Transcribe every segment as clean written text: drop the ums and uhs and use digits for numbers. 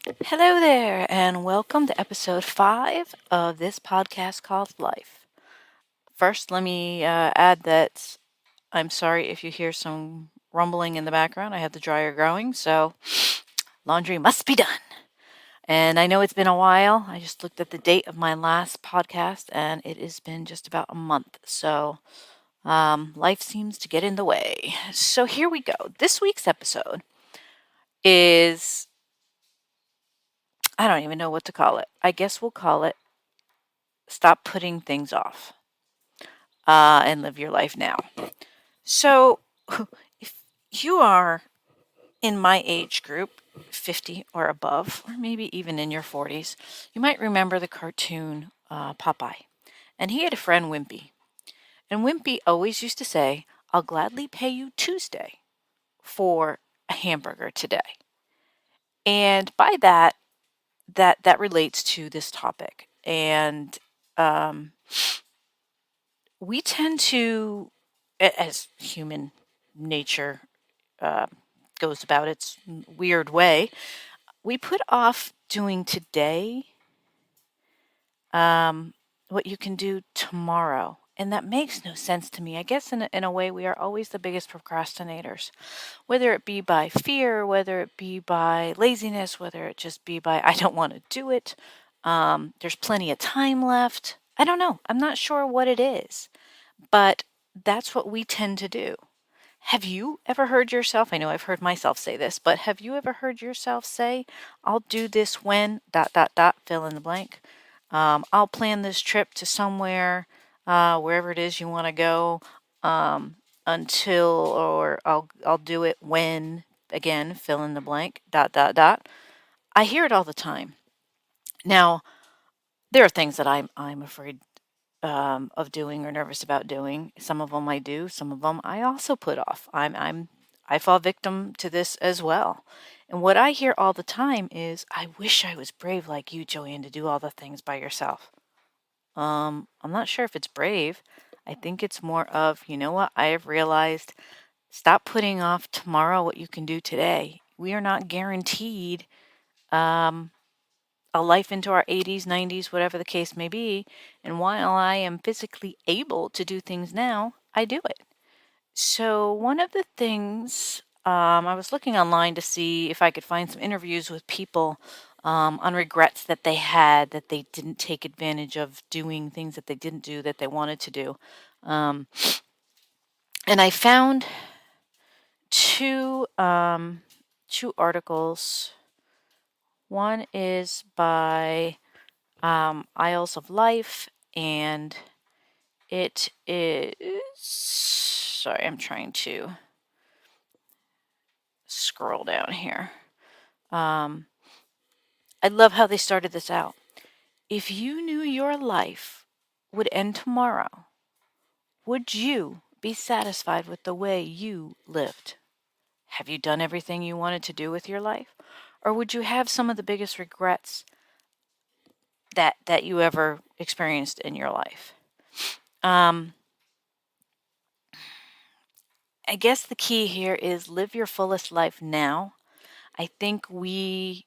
Hello there, and welcome to episode 5 of this podcast called Life. First, let me add that I'm sorry if you hear some rumbling in the background. I have the dryer going, so laundry must be done. And I know it's been a while. I just looked at the date of my last podcast, and it has been just about a month. So life seems to get in the way. So here we go. This week's episode is, I don't even know what to call it. I guess we'll call it Stop Putting Things Off and Live Your Life Now. So, if you are in my age group, 50 or above, or maybe even in your 40s, you might remember the cartoon Popeye. And he had a friend, Wimpy. And Wimpy always used to say, I'll gladly pay you Tuesday for a hamburger today. And by that relates to this topic. And we tend to, as human nature goes about its weird way, we put off doing today what you can do tomorrow. And that makes no sense to me. I guess in a way, we are always the biggest procrastinators, whether it be by fear, whether it be by laziness, whether it just be by, I don't want to do it. There's plenty of time left. I don't know. I'm not sure what it is, but that's what we tend to do. Have you ever heard yourself, I know I've heard myself say this, but have you ever heard yourself say, I'll do this when, fill in the blank. I'll plan this trip to somewhere, wherever it is you want to go, until, or I'll do it when, again, fill in the blank, I hear it all the time. Now, there are things that I'm afraid of doing or nervous about doing. Some of them I do. Some of them I also put off. I fall victim to this as well. And what I hear all the time is, I wish I was brave like you, Joanne, to do all the things by yourself. I'm not sure if it's brave. I think it's more of, you know what? I have realized, stop putting off tomorrow what you can do today. We are not guaranteed a life into our 80s, 90s, whatever the case may be. And while I am physically able to do things now, I do it. So, one of the things I was looking online to see if I could find some interviews with people on regrets that they had, that they didn't take advantage of doing things that they didn't do that they wanted to do. Um, and I found two articles. One is by Isles of Life, and it is. Sorry, I'm trying to scroll down here. I love how they started this out. If you knew your life would end tomorrow, would you be satisfied with the way you lived? Have you done everything you wanted to do with your life? Or would you have some of the biggest regrets that you ever experienced in your life? I guess the key here is live your fullest life now. I think we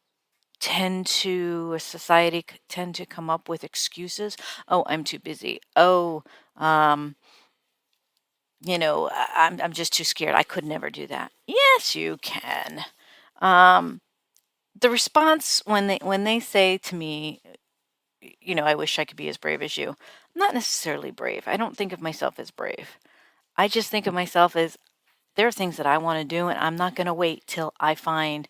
as society, tend to come up with excuses. Oh, I'm too busy. Oh, I'm just too scared. I could never do that. Yes, you can. The response when they say to me, I wish I could be as brave as you. I'm not necessarily brave. I don't think of myself as brave. I just think of myself as, there are things that I want to do, and I'm not going to wait till I find,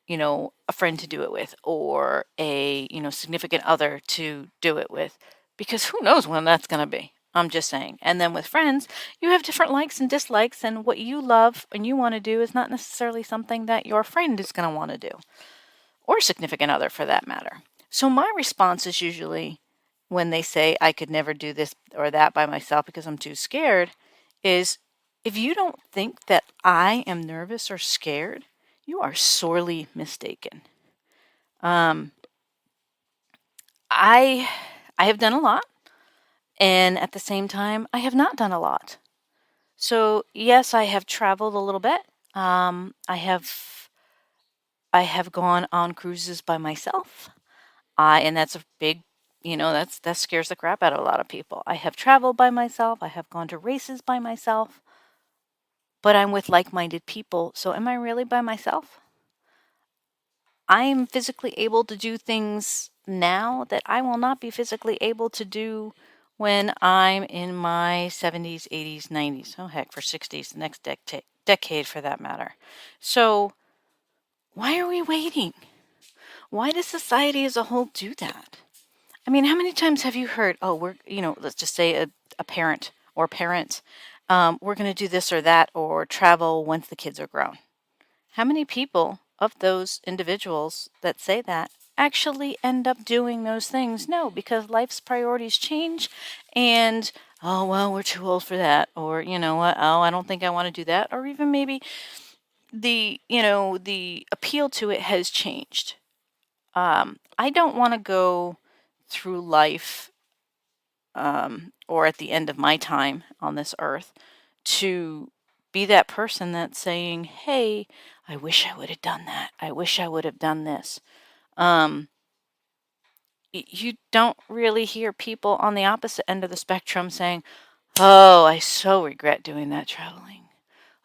a friend to do it with, or a, significant other to do it with, because who knows when that's going to be. I'm just saying. And then with friends, you have different likes and dislikes, and what you love and you want to do is not necessarily something that your friend is going to want to do, or significant other for that matter. So my response is usually, when they say I could never do this or that by myself because I'm too scared, is, if you don't think that I am nervous or scared, you are sorely mistaken. I have done a lot, and at the same time, I have not done a lot. So yes, I have traveled a little bit. I have I have gone on cruises by myself. And that's a big, that scares the crap out of a lot of people. I have traveled by myself. I have gone to races by myself, but I'm with like-minded people. So am I really by myself? I'm physically able to do things now that I will not be physically able to do when I'm in my 70s, 80s, 90s. Oh, heck, for 60s, the next decade for that matter. So why are we waiting? Why does society as a whole do that? I mean, how many times have you heard, oh, let's just say a parent or parents, we're going to do this or that or travel once the kids are grown? How many people of those individuals that say that actually end up doing those things? No, because life's priorities change and, oh, well, we're too old for that. Or, you know what? Oh, I don't think I want to do that. Or even maybe the appeal to it has changed. I don't want to go through life or at the end of my time on this earth to be that person that's saying, hey, I wish I would have done that. I wish I would have done this. You don't really hear people on the opposite end of the spectrum saying, oh, I so regret doing that traveling.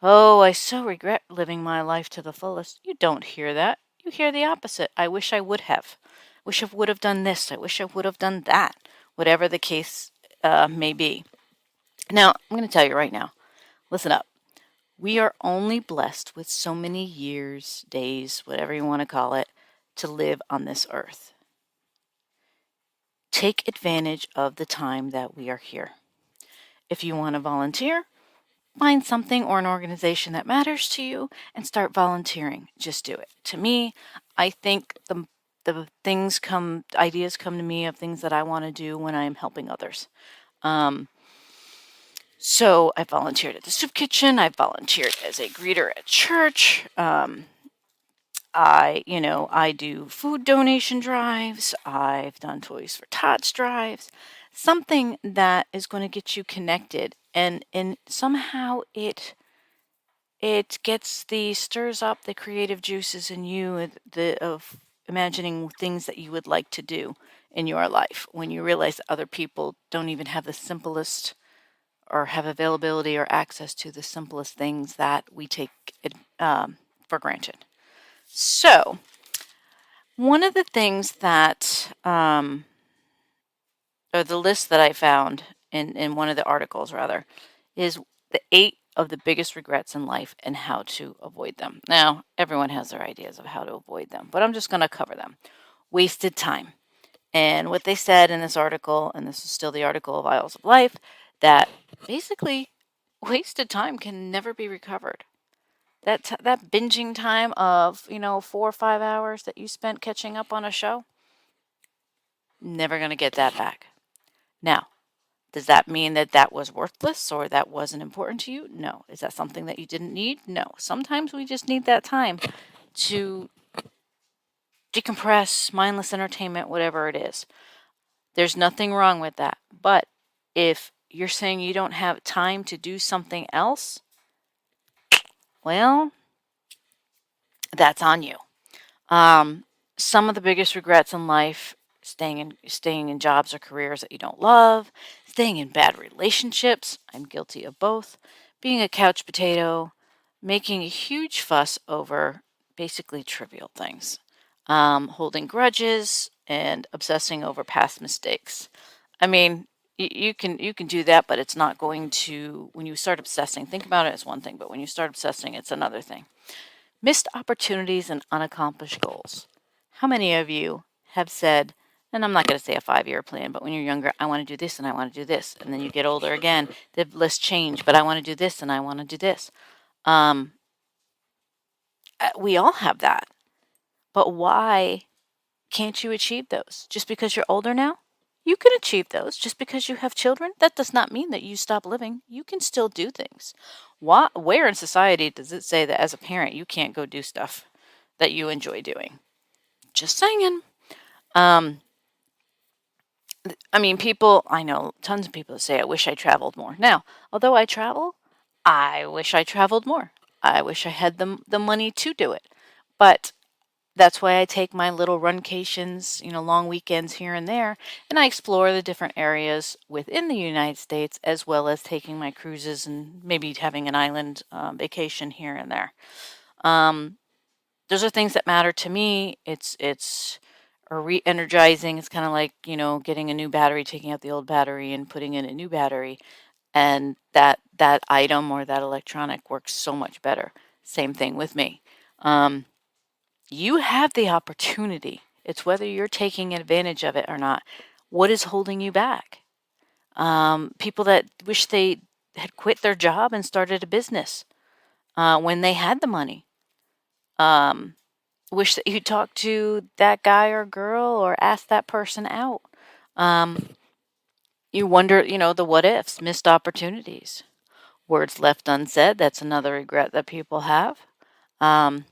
Oh, I so regret living my life to the fullest. You don't hear that. You hear the opposite. I wish I would have. Wish I would have done this. I wish I would have done that. Whatever the case may be. Now, I'm going to tell you right now. Listen up. We are only blessed with so many years, days, whatever you want to call it, to live on this earth. Take advantage of the time that we are here. If you want to volunteer, find something or an organization that matters to you and start volunteering. Just do it. To me, I think the ideas come to me of things that I want to do when I am helping others. So I volunteered at the soup kitchen. I volunteered as a greeter at church. I do food donation drives. I've done Toys for Tots drives. Something that is going to get you connected, and somehow it stirs up the creative juices in you of imagining things that you would like to do in your life when you realize that other people don't even have the simplest or have availability or access to the simplest things that we take for granted. So, one of the things that, or the list that I found in one of the articles, rather, is the 8 of the biggest regrets in life and how to avoid them. Now, everyone has their ideas of how to avoid them, but I'm just going to cover them. Wasted time. And what they said in this article, and this is still the article of Isles of Life, that basically wasted time can never be recovered. That binging time of 4 or 5 hours that you spent catching up on a show, never going to get that back. Now, does that mean that that was worthless or that wasn't important to you? No. Is that something that you didn't need? No. Sometimes we just need that time to decompress, mindless entertainment, whatever it is. There's nothing wrong with that. But if you're saying you don't have time to do something else, well, that's on you. Some of the biggest regrets in life: staying in jobs or careers that you don't love, staying in bad relationships. I'm guilty of both. Being a couch potato, making a huge fuss over basically trivial things, holding grudges, and obsessing over past mistakes. I mean, you can do that, but it's not going to. When you start obsessing, think about it as one thing, but when you start obsessing, it's another thing. Missed opportunities and unaccomplished goals. How many of you have said, and I'm not going to say a 5-year plan, but when you're younger, I want to do this and I want to do this. And then you get older again, the list change, but I want to do this and I want to do this. We all have that. But why can't you achieve those? Just because you're older now? You can achieve those. Just because you have children, that does not mean that you stop living. You can still do things. Where in society does it say that as a parent you can't go do stuff that you enjoy doing? Just saying. I mean, I know tons of people that say, I wish I traveled more. Now, although I travel, I wish I traveled more. I wish I had the money to do it. But That's why I take my little runcations, long weekends here and there, and I explore the different areas within the United States, as well as taking my cruises and maybe having an island vacation here and there. Um, those are things that matter to me. It's re-energizing. It's kind of like, getting a new battery, taking out the old battery and putting in a new battery, and that item or that electronic works so much better. Same thing with me. Um, you have the opportunity. It's whether you're taking advantage of it or not. What is holding you back? People that wish they had quit their job and started a business when they had the money. Wish that you talked to that guy or girl or asked that person out. Um, you wonder, the what ifs, missed opportunities, words left unsaid. That's another regret that people have. Um,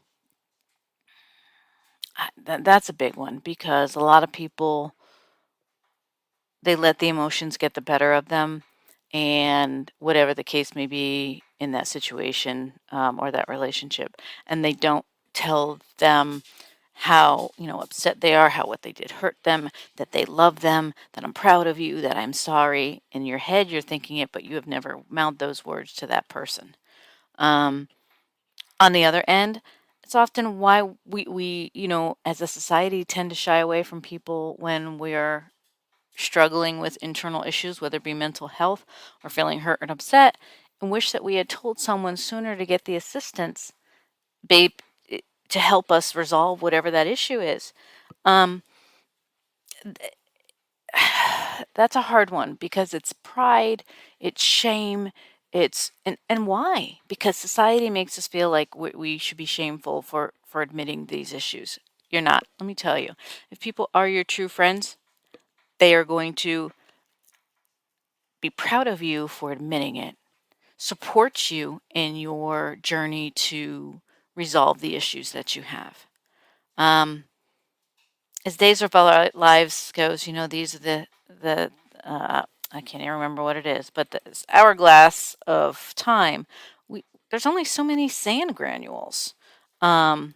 that's a big one because a lot of people, they let the emotions get the better of them, and whatever the case may be in that situation or that relationship, and they don't tell them how upset they are, how what they did hurt them, that they love them, that I'm proud of you, that I'm sorry. In your head you're thinking it, but you have never mouthed those words to that person. um, on the other end, it's often why we as a society tend to shy away from people when we're struggling with internal issues, whether it be mental health or feeling hurt and upset, and wish that we had told someone sooner to get the assistance, babe, to help us resolve whatever that issue is. Um, that's a hard one because it's pride, it's shame, and why? Because society makes us feel like we should be shameful for admitting these issues. You're not. Let me tell you, if people are your true friends, they are going to be proud of you for admitting it, support you in your journey to resolve the issues that you have. Um, as days of our lives goes, these are the I can't even remember what it is, but the hourglass of time. We There's only so many sand granules. Um,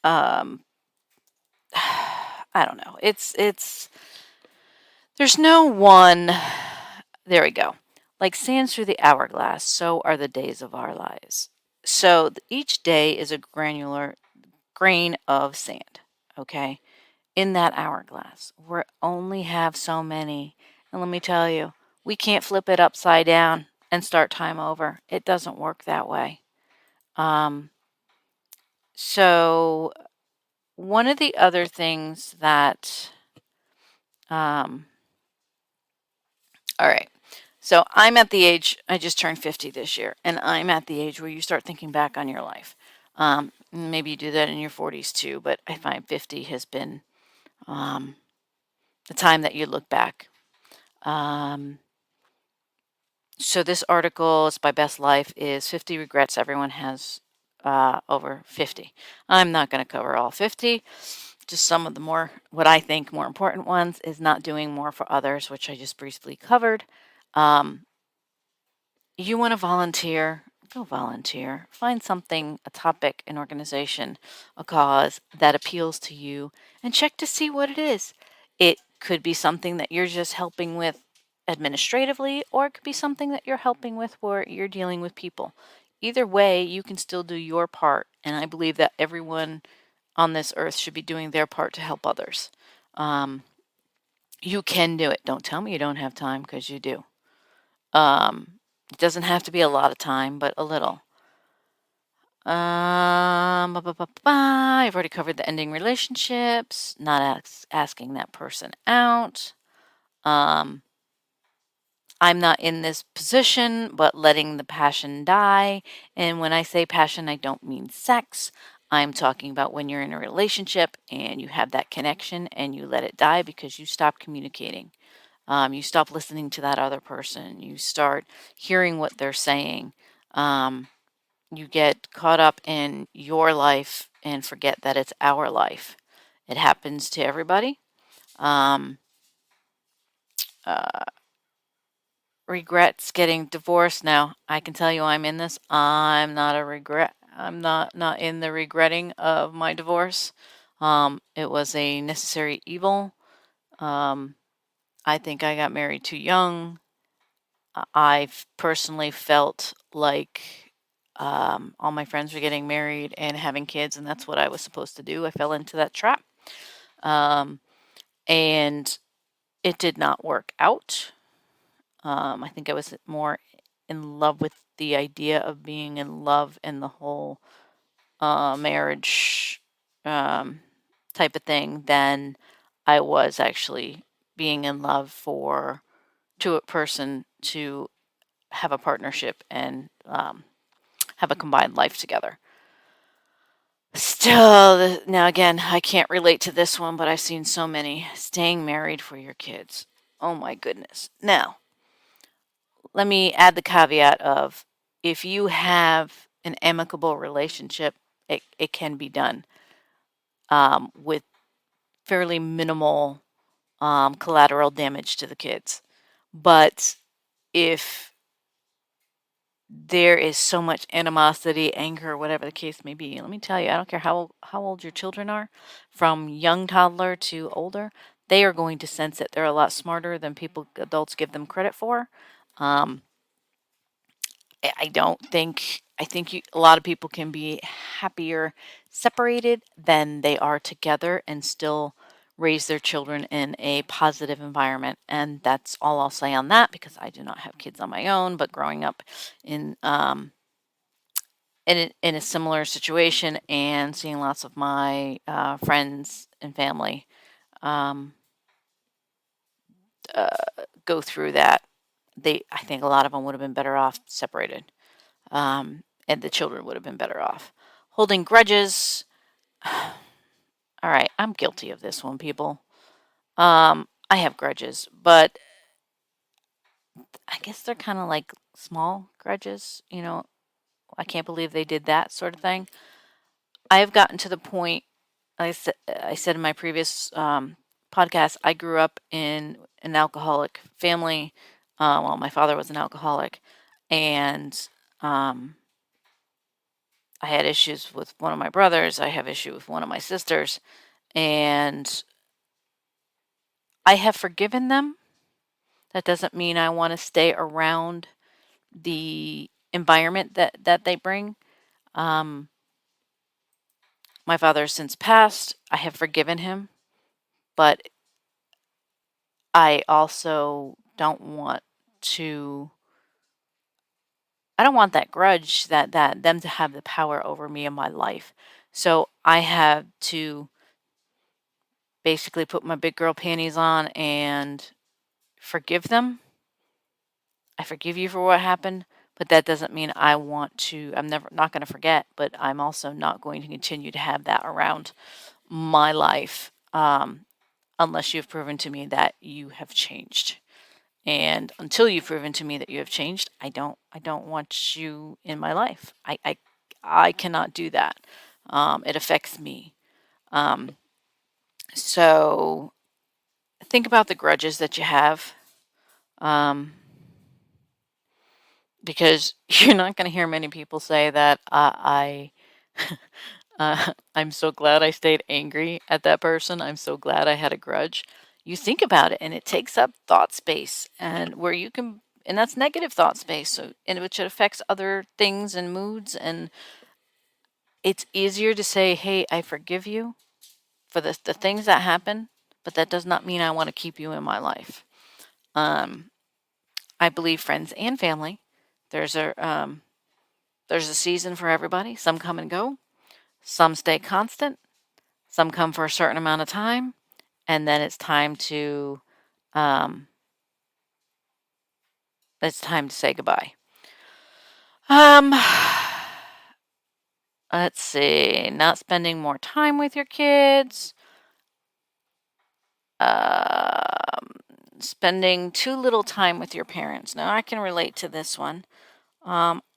um, I don't know. It's there's no one. There we go. Like sands through the hourglass, so are the days of our lives. So each day is a granular grain of sand. Okay, in that hourglass. We only have so many. And let me tell you, we can't flip it upside down and start time over. It doesn't work that way. Um, so, one of the other things that, um, all right. So, I'm at the age, I just turned 50 this year, and I'm at the age where you start thinking back on your life. Maybe you do that in your 40s too, but I find 50 has been the time that you look back. So this article is by Best Life is 50 regrets everyone has over 50. I'm not going to cover all 50. Just some of the what I think more important ones is not doing more for others, which I just briefly covered. Um, you want to volunteer, go volunteer. Find something, a topic, an organization, a cause that appeals to you and check to see what it is. It could be something that you're just helping with administratively, or it could be something that you're helping with where you're dealing with people. Either way, you can still do your part. And I believe that everyone on this earth should be doing their part to help others. Um, you can do it. Don't tell me you don't have time, because you do. It doesn't have to be a lot of time, but a little. I've already covered the ending relationships, not asking that person out. Um, I'm not in this position, but letting the passion die. And when I say passion, I don't mean sex. I'm talking about when you're in a relationship and you have that connection and you let it die because you stop communicating. You stop listening to that other person. You start hearing what they're saying. You get caught up in your life and forget that it's our life. It happens to everybody. Um, uh, Regrets getting divorced. Now, I can tell you I'm in this. I'm not a regret. I'm not in the regretting of my divorce. It was a necessary evil. Um, I think I got married too young. I personally felt like all my friends were getting married and having kids, and that's what I was supposed to do. I fell into that trap. Um, and it did not work out. I think I was more in love with the idea of being in love and the whole marriage type of thing than I was actually being in love for to a person to have a partnership and have a combined life together. Still, now again, I can't relate to this one, but I've seen so many staying married for your kids. Oh my goodness. Now, let me add the caveat of if you have an amicable relationship, it can be done with fairly minimal collateral damage to the kids. But if there is so much animosity, anger, whatever the case may be, let me tell you, I don't care how old your children are, from young toddler to older, they are going to sense it. They're a lot smarter than adults give them credit for. Um, I don't think I think a lot of people can be happier separated than they are together and still raise their children in a positive environment. And that's all I'll say on that because I do not have kids on my own. But growing up in in a similar situation and seeing lots of my friends and family um, go through that, I think a lot of them would have been better off separated. And the children would have been better off. Holding grudges. All right, I'm guilty of this one, people. I have grudges, but I guess they're kind of like small grudges. I can't believe they did that sort of thing. I have gotten to the point. I said in my previous podcast, I grew up in an alcoholic family. Well, my father was an alcoholic, and I had issues with one of my brothers. I have issue with one of my sisters, and I have forgiven them. That doesn't mean I want to stay around the environment that they bring. My father has since passed. I have forgiven him, but I also don't want to. I don't want that grudge that them to have the power over me in my life. So I have to basically put my big girl panties on and forgive them. I forgive you for what happened, but that doesn't mean I want to. I'm never not going to forget, but I'm also not going to continue to have that around my life unless you've proven to me that you have changed. And until you've proven to me that you have changed, I don't want you in my life. I cannot do that. It affects me. So think about the grudges that you have. Because you're not going to hear many people say that I'm so glad I stayed angry at that person. I'm so glad I had a grudge. You think about it, and it takes up thought space, and that's negative thought space. So, and which affects other things and moods. And it's easier to say, "Hey, I forgive you for the things that happen," but that does not mean I want to keep you in my life. I believe friends and family. There's a season for everybody. Some come and go. Some stay constant. Some come for a certain amount of time, and then um, it's time to say goodbye. Let's see. Not spending more time with your kids. Spending too little time with your parents. Now I can relate to this one.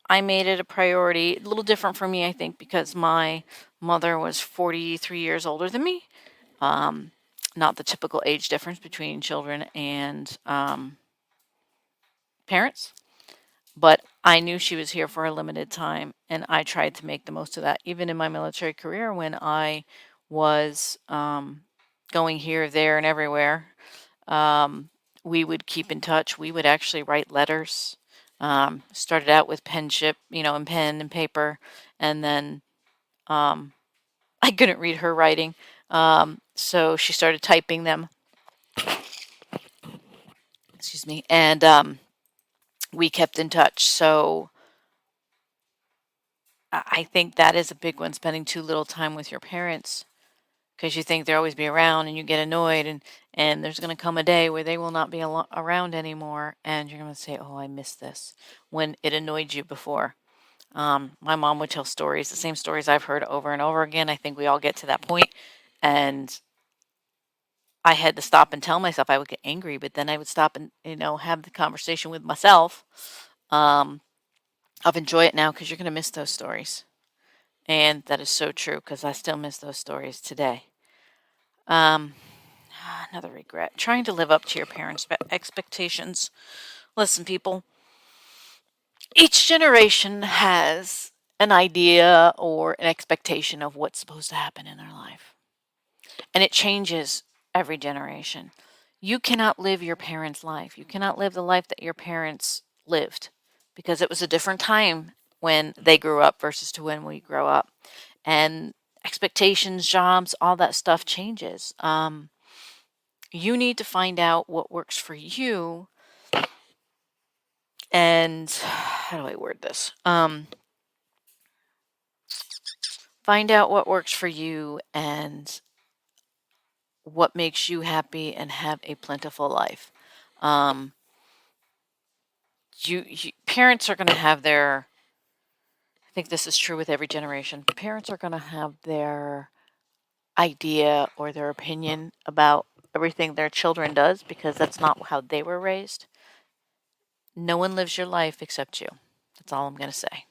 I made it a priority, a little different for me, I think, because my mother was 43 years older than me. Not the typical age difference between children and parents, but I knew she was here for a limited time, and I tried to make the most of that. Even in my military career, when I was going here, there, and everywhere, um, we would keep in touch. We would actually write letters. Started out with penship, and pen and paper, and then um, I couldn't read her writing, so she started typing them. Excuse me, and we kept in touch. So I think that is a big one, spending too little time with your parents because you think they'll always be around, and you get annoyed, and there's going to come a day where they will not be around anymore, and you're going to say, oh, I miss this, when it annoyed you before. My mom would tell stories, the same stories I've heard over and over again. I think we all get to that point, and I had to stop and tell myself. I would get angry, but then I would stop and have the conversation with myself of enjoy it now because you're going to miss those stories. And that is so true because I still miss those stories today. Another regret. Trying to live up to your parents' expectations. Listen, people, each generation has an idea or an expectation of what's supposed to happen in their life. And it changes every generation. You cannot live your parents' life. You cannot live the life that your parents lived because it was a different time when they grew up versus to when we grow up. And expectations, jobs, all that stuff changes. You need to find out what works for you. And how do I word this? Find out what works for you and what makes you happy and have a plentiful life. Parents are going to have their, I think this is true with every generation, parents are going to have their idea or their opinion about everything their children does because that's not how they were raised. No one lives your life except you. That's all I'm going to say.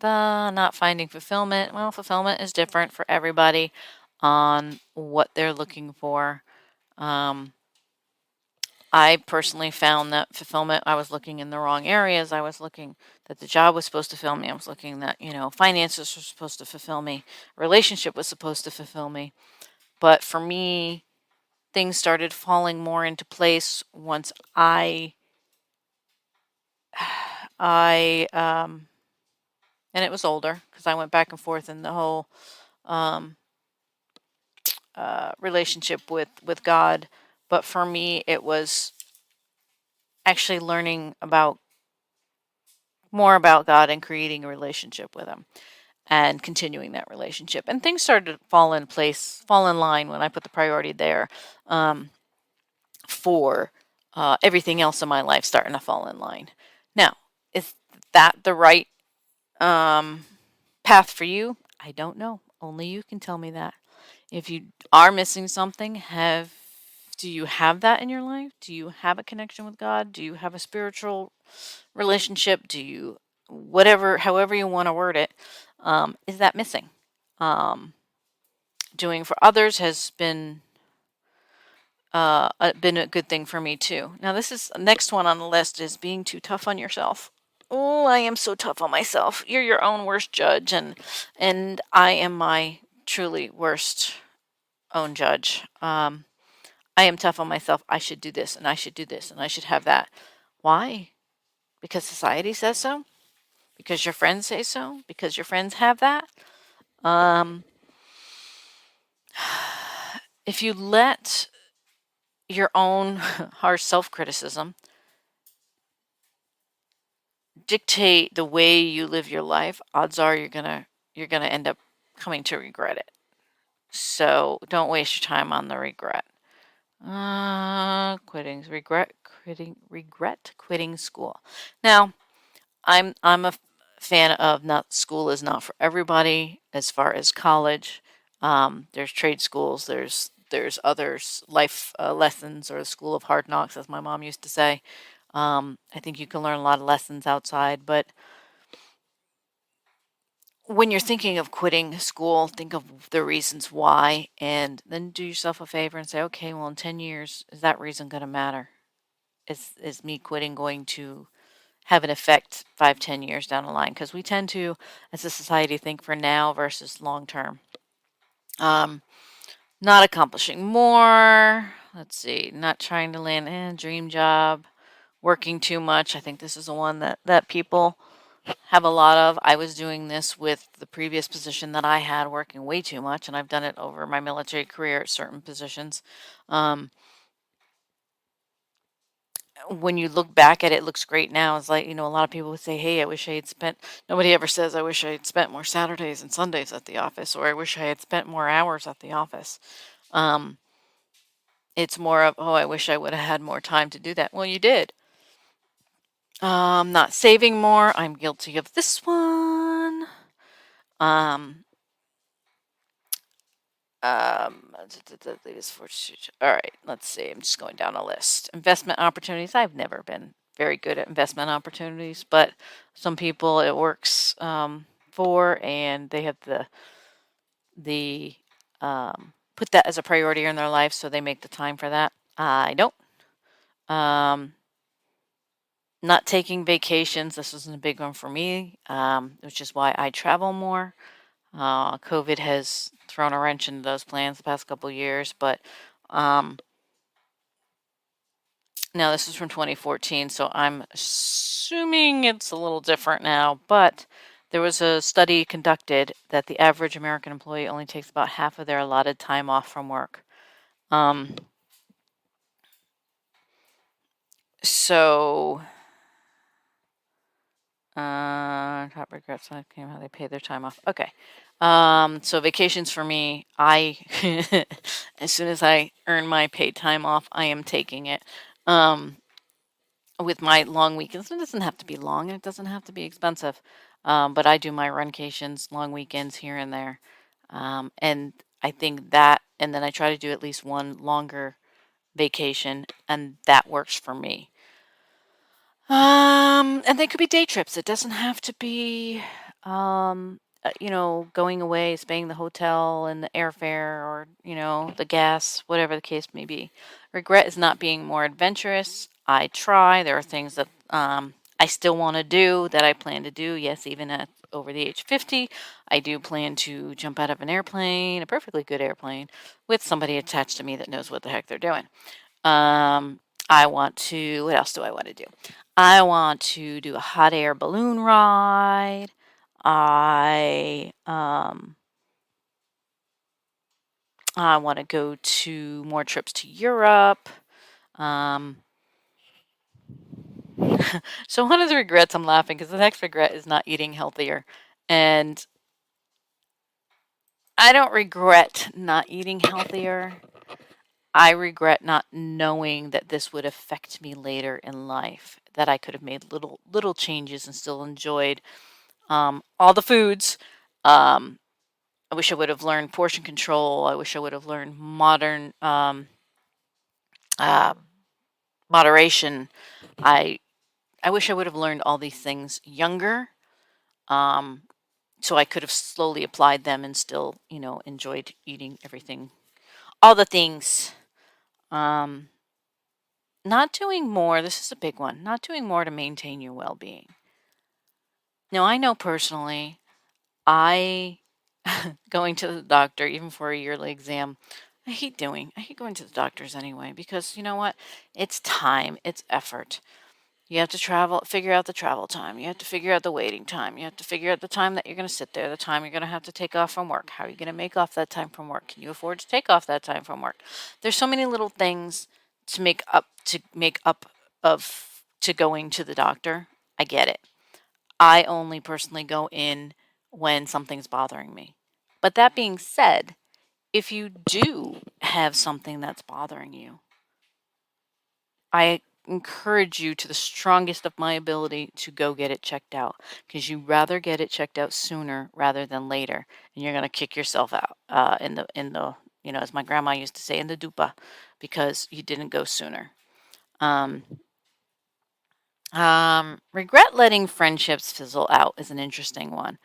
Not finding fulfillment. Well, fulfillment is different for everybody on what they're looking for. I personally found that fulfillment, I was looking in the wrong areas. I was looking that the job was supposed to fulfill me. I was looking that, finances were supposed to fulfill me. Relationship was supposed to fulfill me. But for me, things started falling more into place once and it was older because I went back and forth in the whole relationship with God. But for me, it was actually learning more about God and creating a relationship with Him and continuing that relationship. And things started to fall in line when I put the priority there for everything else in my life starting to fall in line. Now, is that the right path for you? I don't know. Only you can tell me that. If you are missing something, do you have that in your life? Do you have a connection with God? Do you have a spiritual relationship? Do you, however you want to word it, is that missing? Doing for others has been a good thing for me too. Now, this is next one on the list is being too tough on yourself. Oh, I am so tough on myself. You're your own worst judge, and I am my truly worst own judge. I am tough on myself. I should do this, and I should do this, and I should have that. Why? Because society says so? Because your friends say so? Because your friends have that? If you let your own harsh self-criticism dictate the way you live your life, odds are you're gonna end up coming to regret it. So don't waste your time on the regret. Regret quitting school. Now, I'm a fan of not school is not for everybody as far as college. There's trade schools. There's others life lessons or the school of hard knocks, as my mom used to say. I think you can learn a lot of lessons outside, but when you're thinking of quitting school, think of the reasons why, and then do yourself a favor and say, okay, well, in 10 years, is that reason going to matter? is me quitting going to have an effect 5, 10 years down the line? Because we tend to, as a society, think for now versus long term. Not accomplishing more. Let's see. Not trying to land a dream job. Working too much. I think this is the one that people have a lot of. I was doing this with the previous position that I had, working way too much, and I've done it over my military career at certain positions. When you look back at it, it looks great now. It's like, a lot of people would say, hey, I wish I had spent, nobody ever says, I wish I had spent more Saturdays and Sundays at the office, or I wish I had spent more hours at the office. It's more of, oh, I wish I would have had more time to do that. Well, you did. Not saving more. I'm guilty of this one. All right, let's see. I'm just going down a list. Investment opportunities. I've never been very good at investment opportunities, but some people it works for, and they have the put that as a priority in their life, so they make the time for that. I don't. Not taking vacations. This isn't a big one for me, which is why I travel more. COVID has thrown a wrench into those plans the past couple of years, but now this is from 2014, so I'm assuming it's a little different now, but there was a study conducted that the average American employee only takes about half of their allotted time off from work. So top regrets when it came how they pay their time off. Okay. So vacations for me, I as soon as I earn my paid time off, I am taking it. With my long weekends, it doesn't have to be long and it doesn't have to be expensive. But I do my runcations, long weekends here and there. And I think that, and then I try to do at least one longer vacation, and that works for me. And they could be day trips. It doesn't have to be, going away, staying the hotel and the airfare or, the gas, whatever the case may be. Regret is not being more adventurous. I try. There are things that I still want to do that I plan to do. Yes, even at over the age of 50, I do plan to jump out of an airplane, a perfectly good airplane, with somebody attached to me that knows what the heck they're doing. I want to, what else do I want to do? I want to do a hot air balloon ride. I want to go to more trips to Europe. So one of the regrets, I'm laughing because the next regret is not eating healthier. And I don't regret not eating healthier. I regret not knowing that this would affect me later in life, that I could have made little changes and still enjoyed all the foods. I wish I would have learned portion control. I wish I would have learned moderation. I wish I would have learned all these things younger, so I could have slowly applied them and still, enjoyed eating everything, all the things. Not doing more. This is a big one. Not doing more to maintain your well-being. Now, I know personally, I going to the doctor, even for a yearly exam, I hate going to the doctors anyway, because you know what? It's time, it's effort. You have to travel, figure out the travel time. You have to figure out the waiting time. You have to figure out the time that you're going to sit there, the time you're going to have to take off from work. How are you going to make off that time from work? Can you afford to take off that time from work? There's so many little things to make up to going to the doctor. I get it. I only personally go in when something's bothering me. But that being said, if you do have something that's bothering you, I encourage you to the strongest of my ability to go get it checked out, because you rather get it checked out sooner rather than later, and you're going to kick yourself out in the as my grandma used to say, in the dupa, because you didn't go sooner. Regret letting friendships fizzle out is an interesting one,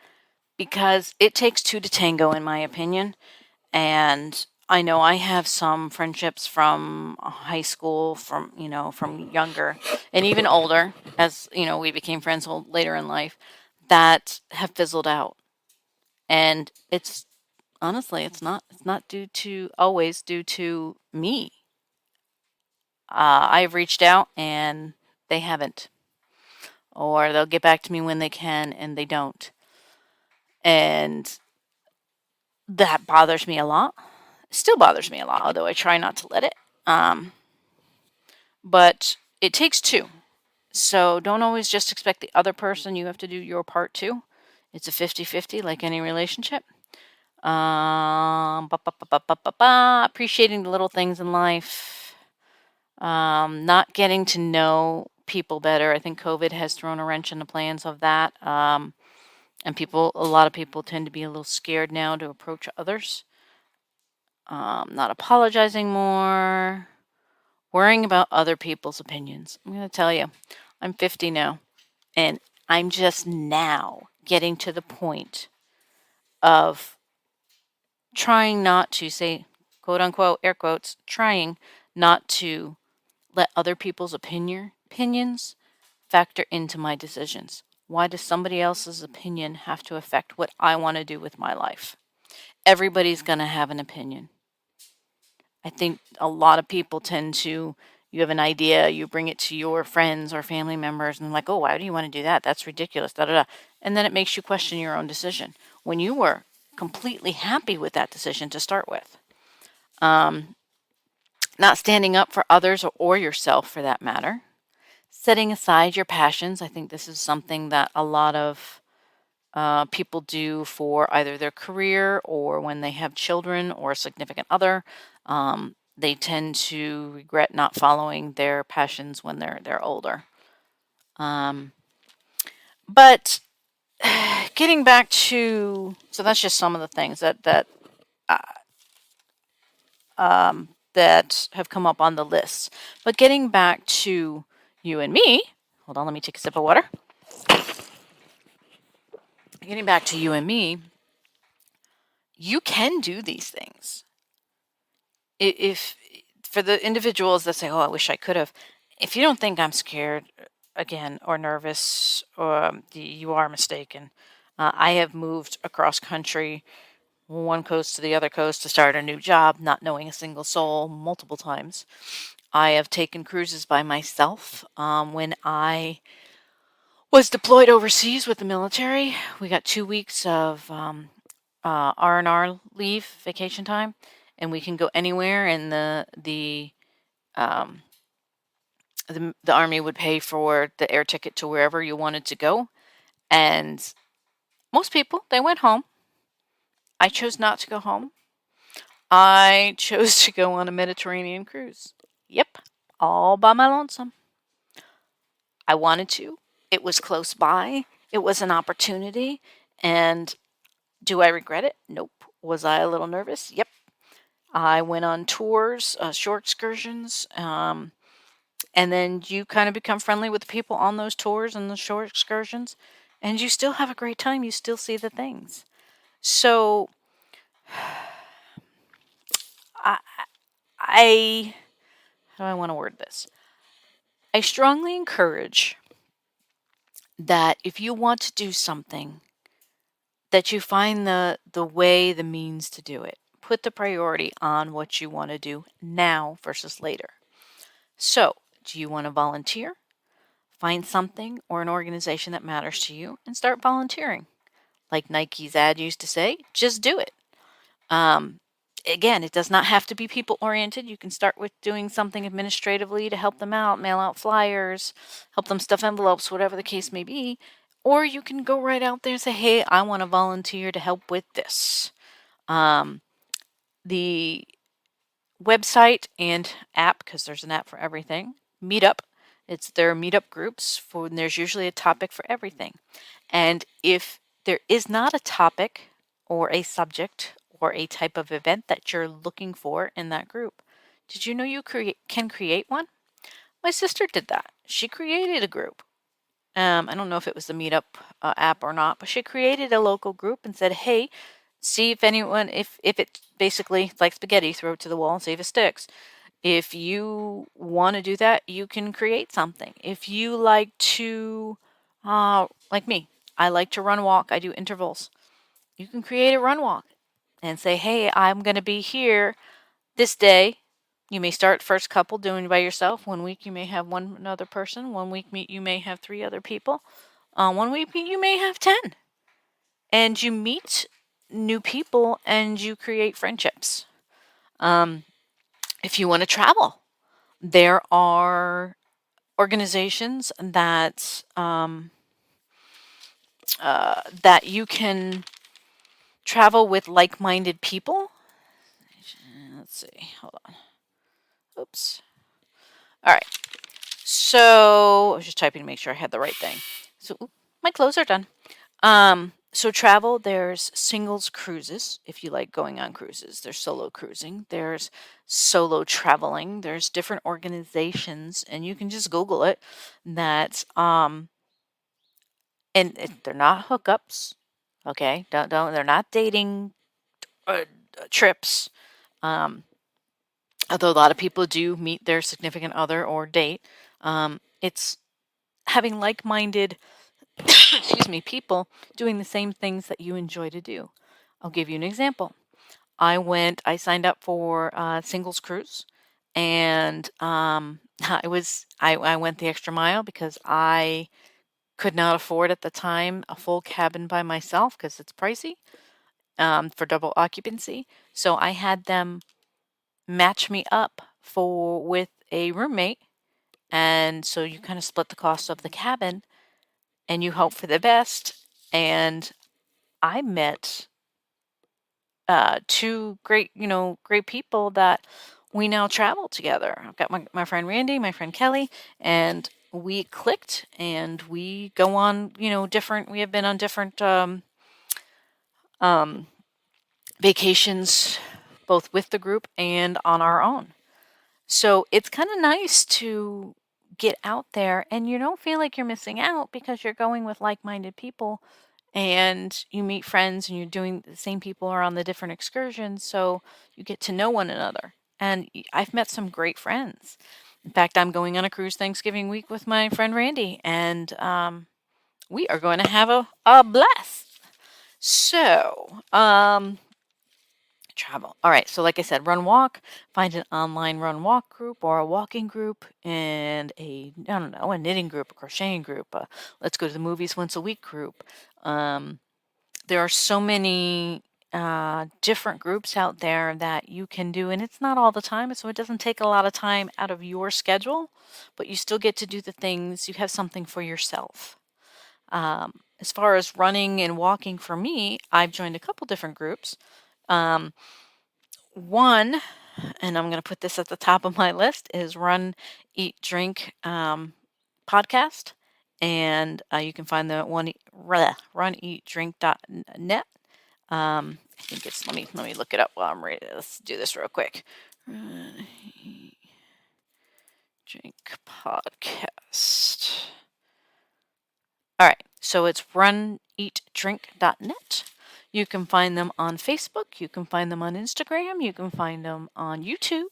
because it takes two to tango, in my opinion. And I know I have some friendships from high school, from younger and even older, as we became friends later in life, that have fizzled out. And it's honestly, it's not always due to me. I've reached out and they haven't, or they'll get back to me when they can and they don't. And that bothers me a lot. Still bothers me a lot, although I try not to let it. Um, but it takes two. So don't always just expect the other person. You have to do your part too. It's a 50-50, like any relationship. Appreciating the little things in life. Not getting to know people better. I think COVID has thrown a wrench in the plans of that. And a lot of people tend to be a little scared now to approach others. Not apologizing more. Worrying about other people's opinions. I'm going to tell you, I'm 50 now, and I'm just now getting to the point of trying not to say, quote unquote, air quotes, trying not to let other people's opinions factor into my decisions. Why does somebody else's opinion have to affect what I want to do with my life? Everybody's going to have an opinion. I think a lot of people tend to, you have an idea, you bring it to your friends or family members, and like, oh, why do you want to do that? That's ridiculous. Da, da, da. And then it makes you question your own decision when you were completely happy with that decision to start with. Not standing up for others or yourself for that matter. Setting aside your passions. I think this is something that a lot of people do for either their career or when they have children or a significant other. They tend to regret not following their passions when they're older. But getting back to, so that's just some of the things that have come up on the list. But getting back to you and me, hold on, let me take a sip of water. Getting back to you and me, you can do these things. If for the individuals that say, "Oh, I wish I could have," if you don't think I'm scared again or nervous, or you are mistaken. I have moved across country, one coast to the other coast, to start a new job, not knowing a single soul multiple times. I have taken cruises by myself. When I was deployed overseas with the military, we got 2 weeks of R&R leave, vacation time, and we can go anywhere, and the Army would pay for the air ticket to wherever you wanted to go. And most people, they went home. I chose not to go home. I chose to go on a Mediterranean cruise. Yep, all by my lonesome. I wanted to. It was close by. It was an opportunity. And do I regret it? Nope. Was I a little nervous? Yep. I went on tours, short excursions, and then you kind of become friendly with the people on those tours and the short excursions, and you still have a great time. You still see the things. So, I, how do I want to word this? I strongly encourage that if you want to do something, that you find the way, the means to do it. Put the priority on what you want to do now versus later. So, do you want to volunteer? Find something or an organization that matters to you and start volunteering. Like Nike's ad used to say, just do it. Again, it does not have to be people oriented. You can start with doing something administratively to help them out, mail out flyers, help them stuff envelopes, whatever the case may be. Or you can go right out there and say, hey, I want to volunteer to help with this. The website and app, because there's an app for everything, Meetup. It's their meetup groups, and there's usually a topic for everything. And if there is not a topic or a subject or a type of event that you're looking for in that group, did you know you can create one? My sister did that. She created a group. I don't know if it was the Meetup app or not, but she created a local group and said, hey, See if anyone, if it basically like spaghetti, throw it to the wall and see if it sticks. If you want to do that, you can create something. If you like to, like me, I like to run walk. I do intervals. You can create a run walk and say, hey, I'm going to be here this day. You may start first couple doing it by yourself. 1 week you may have one another person. 1 week you may have 3 other people. 1 week you may have 10. And you meet new people and you create friendships. If you want to travel, there are organizations that that you can travel with like-minded people. Let's see. Hold on. Oops. All right. So I was just typing to make sure I had the right thing. So my clothes are done. So travel, there's singles cruises if you like going on cruises. There's solo cruising. There's solo traveling. There's different organizations, and you can just Google it. That and they're not hookups. Okay, don't. They're not dating trips. Although a lot of people do meet their significant other or date. It's having like-minded excuse me, people doing the same things that you enjoy to do. I'll give you an example. I signed up for a singles cruise, and I went the extra mile because I could not afford at the time a full cabin by myself because it's pricey for double occupancy. So I had them match me up with a roommate, and so you kind of split the cost of the cabin, and you hope for the best. And I met two great people that we now travel together. I've got my friend Randy, my friend Kelly, and we clicked, and we go on, we have been on different vacations, both with the group and on our own. So it's kind of nice to get out there, and you don't feel like you're missing out because you're going with like-minded people, and you meet friends, and you're doing the same people are on the different excursions, so you get to know one another. And I've met some great friends. In fact, I'm going on a cruise Thanksgiving week with my friend Randy, and we are going to have a blast. So, travel. All right. So, like I said, run walk. Find an online run walk group or a walking group, and a knitting group, a crocheting group. Let's go to the movies once a week group. There are so many different groups out there that you can do, and it's not all the time, so it doesn't take a lot of time out of your schedule, but you still get to do the things. You have something for yourself. As far as running and walking for me, I've joined a couple different groups. One, and I'm going to put this at the top of my list, is Run, Eat, Drink podcast. And you can find them at runeatdrink.net. I think it's, let me look it up while I'm ready. Let's do this real quick. Run, Eat, Drink podcast. All right, so it's runeatdrink.net. You can find them on Facebook. You can find them on Instagram. You can find them on YouTube.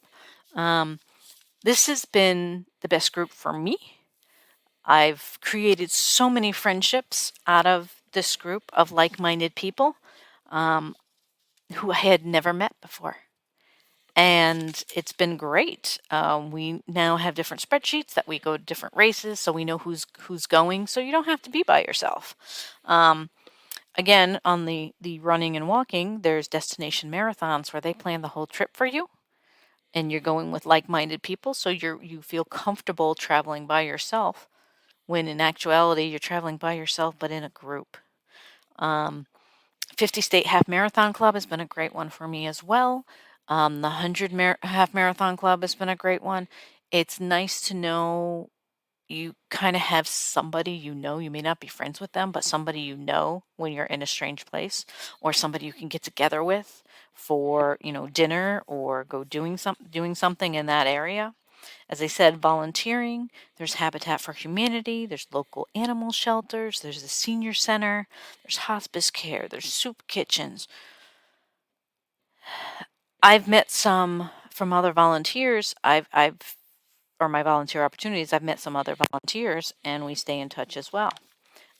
This has been the best group for me. I've created so many friendships out of this group of like-minded people who I had never met before. And it's been great. We now have different spreadsheets that we go to different races, so we know who's going. So you don't have to be by yourself. Again, on the running and walking, there's destination marathons where they plan the whole trip for you, and you're going with like-minded people, so you feel comfortable traveling by yourself, when in actuality you're traveling by yourself but in a group. 50 State Half Marathon Club has been a great one for me as well. The 100 Half Marathon Club has been a great one. It's nice to know you kind of have somebody you may not be friends with them, but somebody you know when you're in a strange place, or somebody you can get together with for dinner, or go doing something in that area. As I said, volunteering. There's Habitat for Humanity. There's local animal shelters. There's the senior center. There's hospice care. There's soup kitchens. I've met some from other volunteers. Or my volunteer opportunities, I've met some other volunteers and we stay in touch as well.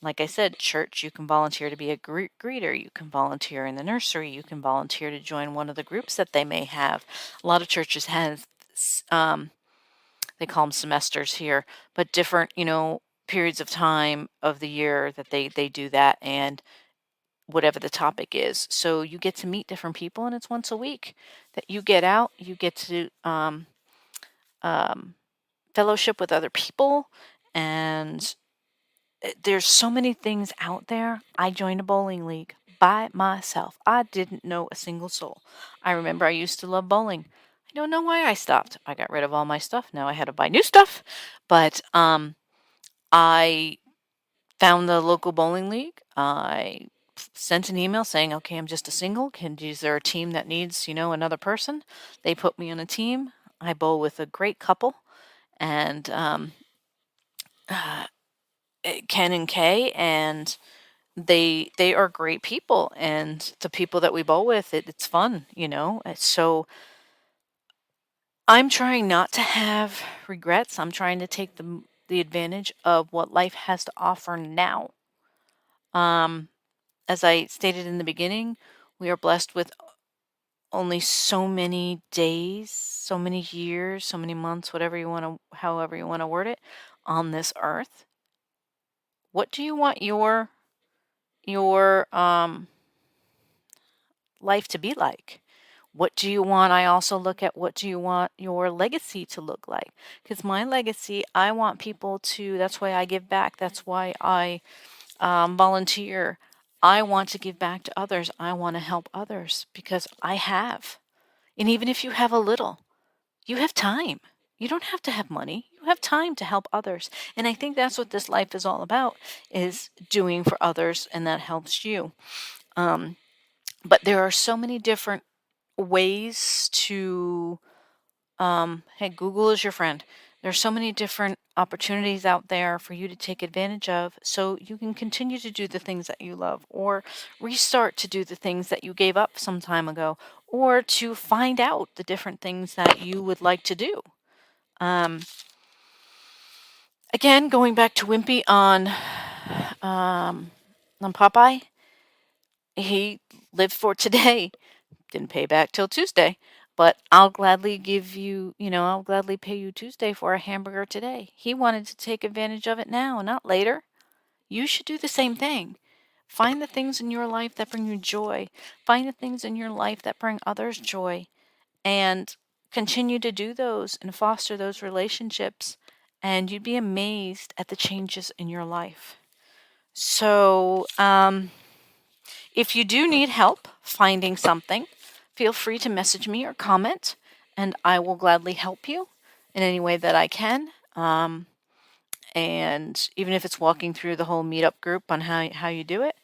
Like I said, church, you can volunteer to be a greeter. You can volunteer in the nursery. You can volunteer to join one of the groups that they may have. A lot of churches have, they call them semesters here, but different, periods of time of the year that they do that, and whatever the topic is. So you get to meet different people, and it's once a week that you get out. You get to um, fellowship with other people, and there's so many things out there. I joined a bowling league by myself. I didn't know a single soul. I remember I used to love bowling. I don't know why I stopped. I got rid of all my stuff. Now I had to buy new stuff. But I found the local bowling league. I sent an email saying, okay, I'm just a single. Is there a team that needs, another person? They put me on a team. I bowl with a great couple, and Ken and Kay, and they are great people, and the people that we bowl with, it's fun, So I'm trying not to have regrets. I'm trying to take the advantage of what life has to offer now. As I stated in the beginning, we are blessed with only so many days, so many years, so many months, however you want to word it, on this earth. What do you want your life to be like? What do you want? I also look at, what do you want your legacy to look like? Because my legacy, I want people to, that's why I give back. That's why I volunteer. I want to give back to others. I want to help others because I have. And even if you have a little, you have time. You don't have to have money. You have time to help others. And I think that's what this life is all about, is doing for others, and that helps you. But there are so many different ways to, hey, Google is your friend. There's so many different opportunities out there for you to take advantage of, so you can continue to do the things that you love, or restart to do the things that you gave up some time ago, or to find out the different things that you would like to do. Again, going back to Wimpy on Popeye, he lived for today. Didn't pay back till Tuesday, but I'll gladly I'll gladly pay you Tuesday for a hamburger today. He wanted to take advantage of it now, not later. You should do the same thing. Find the things in your life that bring you joy. Find the things in your life that bring others joy, and continue to do those and foster those relationships, and you'd be amazed at the changes in your life. So, if you do need help finding something, feel free to message me or comment, and I will gladly help you in any way that I can. And even if it's walking through the whole meetup group on how you do it,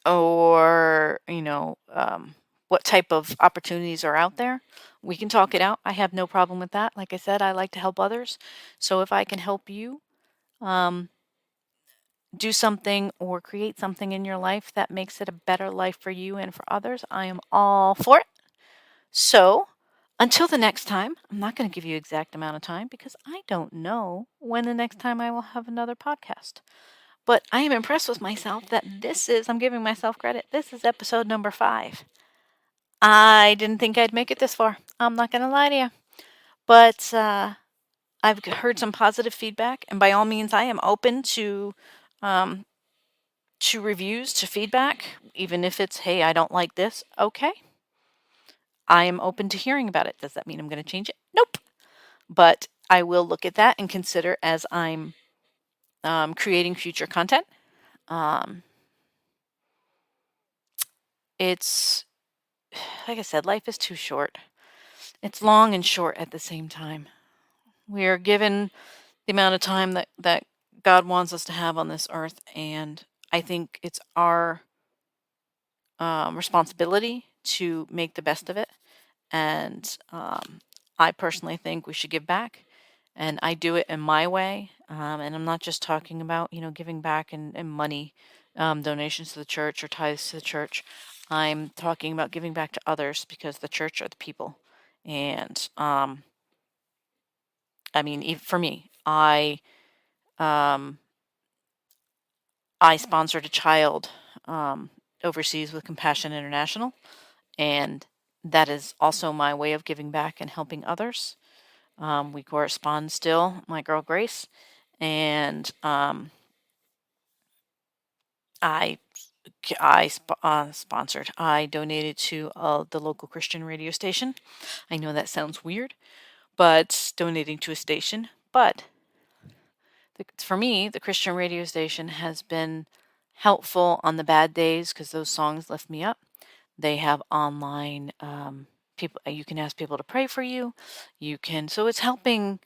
or what type of opportunities are out there, we can talk it out. I have no problem with that. Like I said, I like to help others. So if I can help you do something or create something in your life that makes it a better life for you and for others, I am all for it. So until the next time, I'm not going to give you exact amount of time because I don't know when the next time I will have another podcast. But I am impressed with myself that I'm giving myself credit. This is episode number 5. I didn't think I'd make it this far. I'm not going to lie to you. But I've heard some positive feedback, and by all means, I am open to reviews, to feedback, even if it's, hey, I don't like this. Okay. I am open to hearing about it. Does that mean I'm going to change it? Nope. But I will look at that and consider as I'm creating future content. It's, like I said, life is too short. It's long and short at the same time. We are given the amount of time that God wants us to have on this earth, and I think it's our responsibility to make the best of it. And I personally think we should give back, and I do it in my way. And I'm not just talking about giving back and money, donations to the church or tithes to the church. I'm talking about giving back to others because the church are the people. And I mean, for me, um, I sponsored a child overseas with Compassion International, and that is also my way of giving back and helping others. We correspond still, my girl Grace, and I sponsored. I donated to the local Christian radio station. I know that sounds weird, but donating to a station. But for me, the Christian radio station has been helpful on the bad days because those songs lift me up. They have online people. You can ask people to pray for you. So it's helping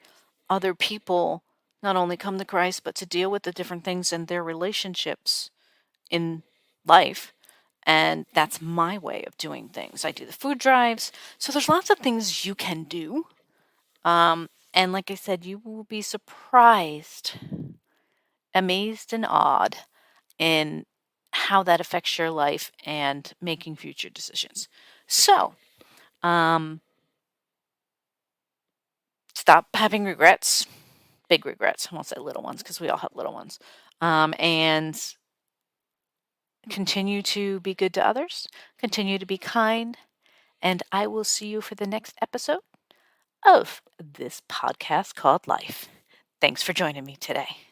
other people not only come to Christ, but to deal with the different things in their relationships in life. And that's my way of doing things. I do the food drives. So there's lots of things you can do. And like I said, you will be surprised, amazed, and awed in how that affects your life and making future decisions. So, stop having regrets, big regrets. I won't say little ones because we all have little ones. And continue to be good to others, continue to be kind, and I will see you for the next episode of this podcast called Life. Thanks for joining me today.